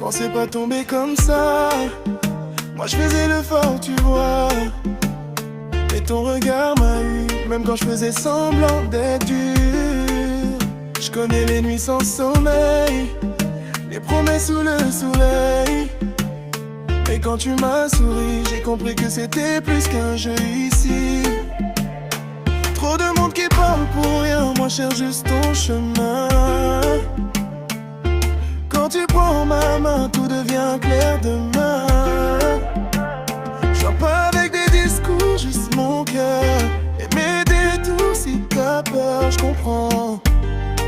pensais pas tomber comme ça. Moi je faisais le fort, tu vois. Et ton regard m'a eu, même quand je faisais semblant d'être dur. Je connais les nuits sans sommeil, les promesses sous le soleil. Et quand tu m'as souri, j'ai compris que c'était plus qu'un jeu ici. Trop de monde qui parle pour rien, moi je cherche juste ton chemin. Quand tu prends ma main, tout devient clair demain. Je viens pas avec des discours, juste mon cœur. Et mes détours si t'as peur, je comprends.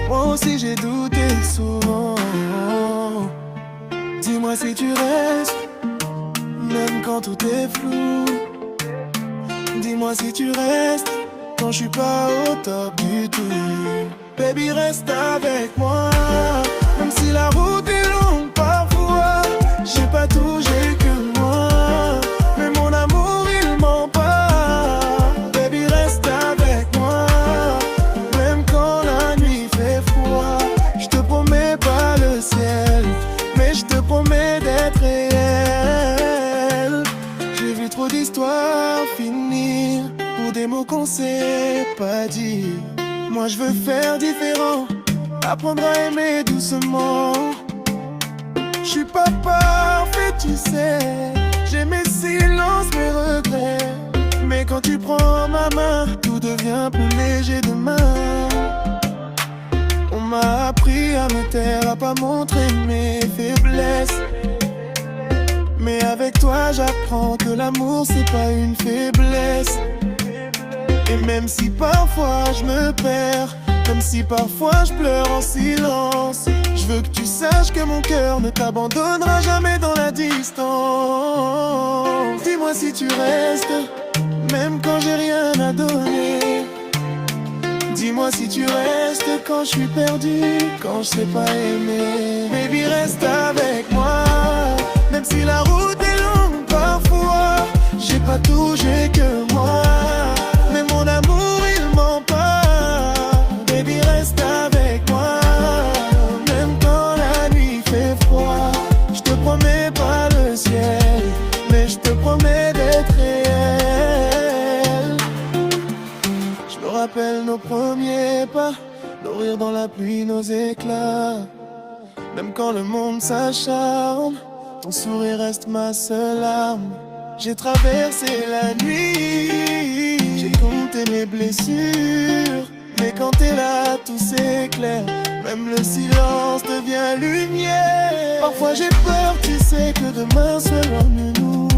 Moi aussi j'ai douté souvent. Dis-moi si tu restes, même quand tout est flou. Dis-moi si tu restes, quand je suis pas au top du tout. Baby reste avec moi, même si la route est longue parfois. J'ai pas tout, j'ai que moi, mais mon amour il ment pas. Baby reste avec moi, même quand la nuit fait froid. Je te promets pas le ciel, mais je te promets d'être réel. J'ai vu trop d'histoires finir pour des mots qu'on sait pas dire. Moi je veux faire différent, apprendre à aimer doucement. Je suis pas parfait, tu sais. J'ai mes silences, mes regrets. Mais quand tu prends ma main, tout devient plus léger demain. On m'a appris à me taire, à pas montrer mes faiblesses. Mais avec toi j'apprends que l'amour c'est pas une faiblesse. Et même si parfois je me perds, même si parfois je pleure en silence, je veux que tu saches que mon cœur ne t'abandonnera jamais dans la distance. Dis-moi si tu restes, même quand j'ai rien à donner. Dis-moi si tu restes quand je suis perdu, quand je sais pas aimer. Baby reste avec moi, même si la route est longue parfois. J'ai pas tout, j'ai que moi, mais mon amour il ment pas. Baby reste avec moi, même quand la nuit fait froid. Je te promets pas le ciel, mais je te promets d'être réel. Je me rappelle nos premiers pas, nos rires dans la pluie, nos éclats. Même quand le monde s'acharne, ton sourire reste ma seule arme. J'ai traversé la nuit, j'ai compté mes blessures. Mais quand t'es là, tout s'éclaire, même le silence devient lumière. Parfois j'ai peur, tu sais, que demain soit loin de nous.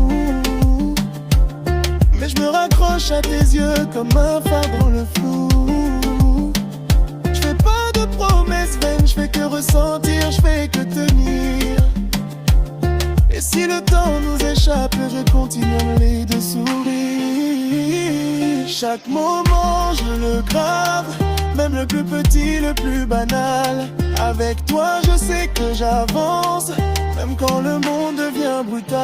Mais je me raccroche à tes yeux comme un phare dans le flou. Je fais pas de promesses vaines, je fais que ressentir, je fais que tenir. Et si le temps nous échappe, je continuerai de sourire. Chaque moment je le grave, même le plus petit, le plus banal. Avec toi je sais que j'avance, même quand le monde devient brutal.